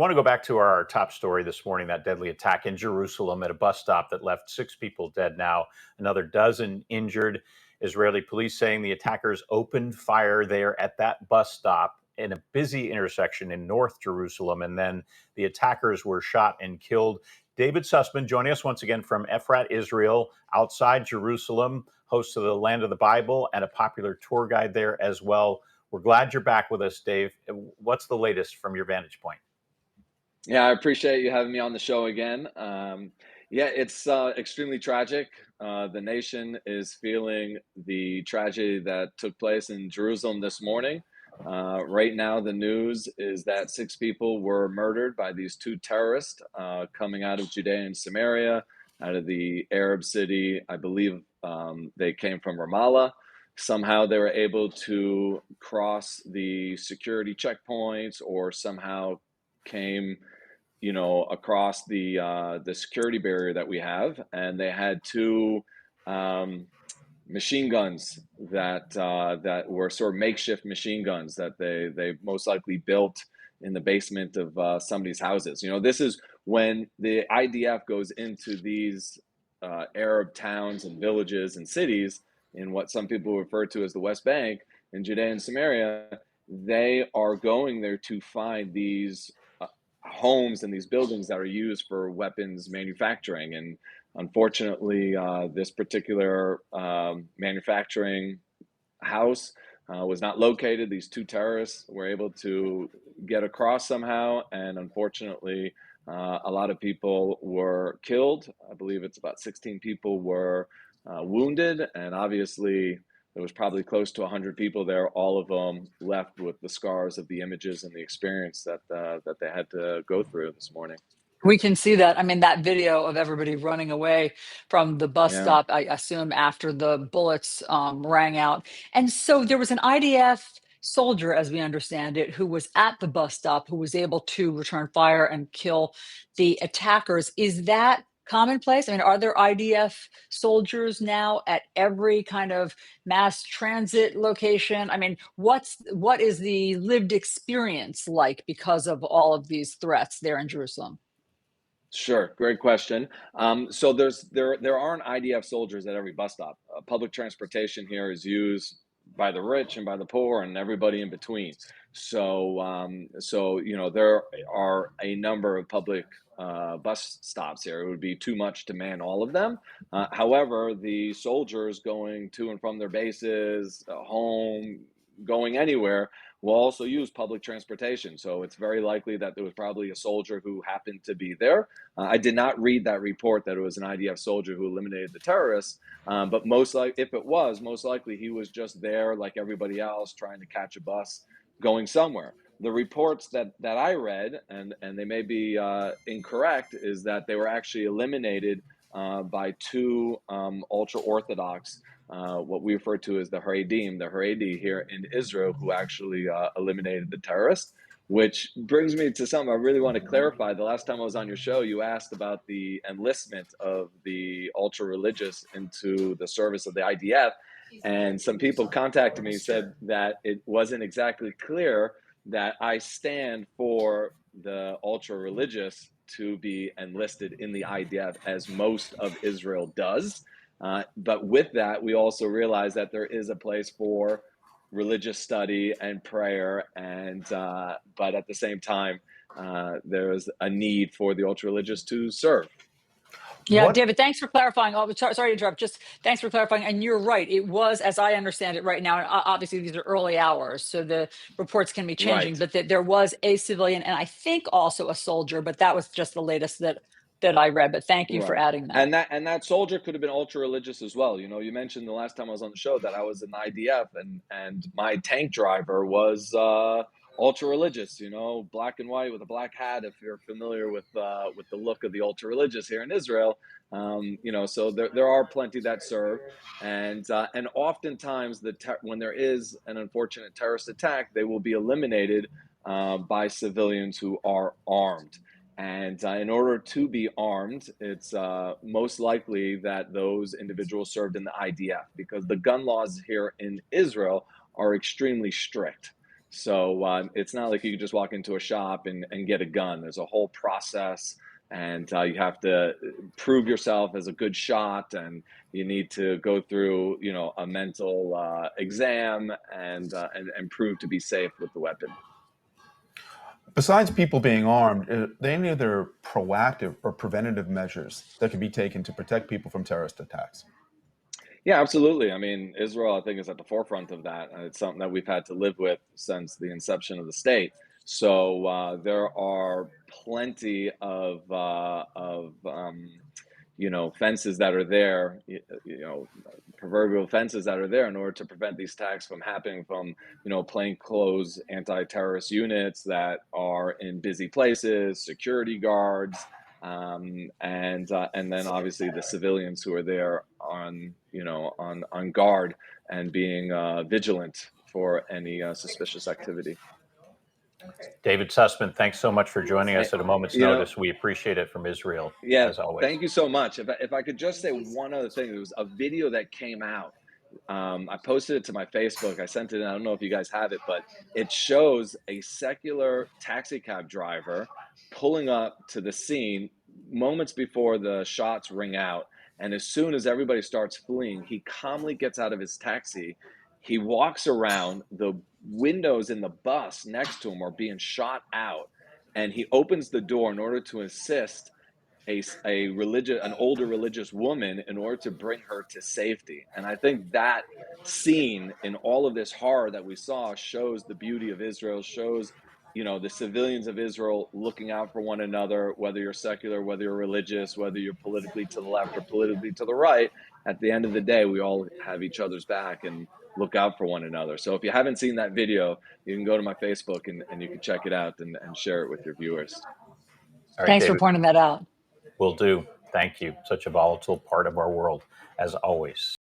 want to go back to our top story this morning, that deadly attack in Jerusalem at a bus stop that left 6 people dead now, another dozen injured. Israeli police saying the attackers opened fire there at that bus stop in a busy intersection in North Jerusalem, and then the attackers were shot and killed. David Sussman joining us once again from Efrat, Israel, outside Jerusalem, host of the Land of the Bible and a popular tour guide there as well. We're glad you're back with us, Dave. What's the latest from your vantage point? Yeah, I appreciate you having me on the show again. Yeah, it's extremely tragic. The nation is feeling the tragedy that took place in Jerusalem this morning. Right now, the news is that 6 people were murdered by these two terrorists coming out of Judea and Samaria, out of the Arab city. I believe they came from Ramallah. Somehow they were able to cross the security checkpoints, or somehow came across the security barrier that we have, and they had two um, machine guns that were sort of makeshift machine guns that they most likely built in the basement of somebody's houses. This is when the IDF goes into these Arab towns and villages and cities in what some people refer to as the West Bank in Judea and Samaria. They are going there to find these homes and these buildings that are used for weapons manufacturing. And unfortunately, this particular manufacturing house was not located. These two terrorists were able to get across somehow, and unfortunately, a lot of people were killed. I believe it's about 16 people were wounded, and obviously there was probably close to 100 people there, all of them left with the scars of the images and the experience that they had to go through this morning. We can see that. I mean, that video of everybody running away from the bus Yeah. stop, I assume after the bullets rang out. And so there was an IDF soldier, as we understand it, who was at the bus stop, who was able to return fire and kill the attackers. Is that commonplace? I mean, are there IDF soldiers now at every kind of mass transit location? I mean, what is the lived experience like because of all of these threats there in Jerusalem? Sure, great question. So there aren't IDF soldiers at every bus stop. Public transportation here is used by the rich and by the poor and everybody in between. So there are a number of public bus stops here. It would be too much to man all of them. However, the soldiers going to and from their bases, home, going anywhere, will also use public transportation. So it's very likely that there was probably a soldier who happened to be there. I did not read that report that it was an IDF soldier who eliminated the terrorists, but most likely, if it was, most likely he was just there like everybody else, trying to catch a bus going somewhere. The reports that I read, and they may be incorrect, is that they were actually eliminated by two ultra Orthodox, what we refer to as the Haredi here in Israel, who actually eliminated the terrorists. Which brings me to something I really want to clarify. The last time I was on your show, you asked about the enlistment of the ultra religious into the service of the IDF. And some people contacted me and said that it wasn't exactly clear that I stand for the ultra religious to be enlisted in the IDF, as most of Israel does. But with that, we also realize that there is a place for religious study and prayer, and but at the same time, there is a need for the ultra religious to serve. Yeah, What David, thanks for clarifying. Oh, sorry to interrupt. Just thanks for clarifying. And you're right. It was, as I understand it right now, and obviously these are early hours, so the reports can be changing, Right. but that there was a civilian and I think also a soldier, but that was just the latest that I read. But thank you for Right. adding that. And that soldier could have been ultra religious as well. You mentioned the last time I was on the show that I was in the IDF, and my tank driver was ultra religious. Black and white with a black hat. If you're familiar with the look of the ultra religious here in Israel, so there are plenty that serve, and oftentimes when there is an unfortunate terrorist attack, they will be eliminated by civilians who are armed. And in order to be armed, it's most likely that those individuals served in the IDF, because the gun laws here in Israel are extremely strict. So it's not like you can just walk into a shop and get a gun. There's a whole process, and you have to prove yourself as a good shot, and you need to go through, a mental exam and prove to be safe with the weapon. Besides people being armed, are there any other proactive or preventative measures that can be taken to protect people from terrorist attacks? Yeah, absolutely. I mean, Israel, I think, is at the forefront of that, and it's something that we've had to live with since the inception of the state. So there are plenty of fences that are there, proverbial fences that are there in order to prevent these attacks from happening from, plainclothes anti-terrorist units that are in busy places, security guards, and then obviously the civilians who are there on guard and being vigilant for any suspicious activity. David Sussman, thanks so much for joining us Hey, at a moment's you know, notice. We appreciate it from Israel, yeah, as always. thank you so much. If I could just say one other thing, there was a video that came out. I posted it to my Facebook. I sent it in. I don't know if you guys have it, but it shows a secular taxi cab driver pulling up to the scene moments before the shots ring out. And as soon as everybody starts fleeing, he calmly gets out of his taxi. He walks around. The windows in the bus next to him are being shot out. And he opens the door in order to assist an older religious woman in order to bring her to safety. And I think that scene in all of this horror that we saw shows the beauty of Israel, shows the civilians of Israel looking out for one another, whether you're secular, whether you're religious, whether you're politically to the left or politically to the right. At the end of the day, we all have each other's back and look out for one another. So if you haven't seen that video, you can go to my Facebook and you can check it out and share it with your viewers. All right, Thanks for David, pointing that out. will do. Thank you. Such a volatile part of our world, as always.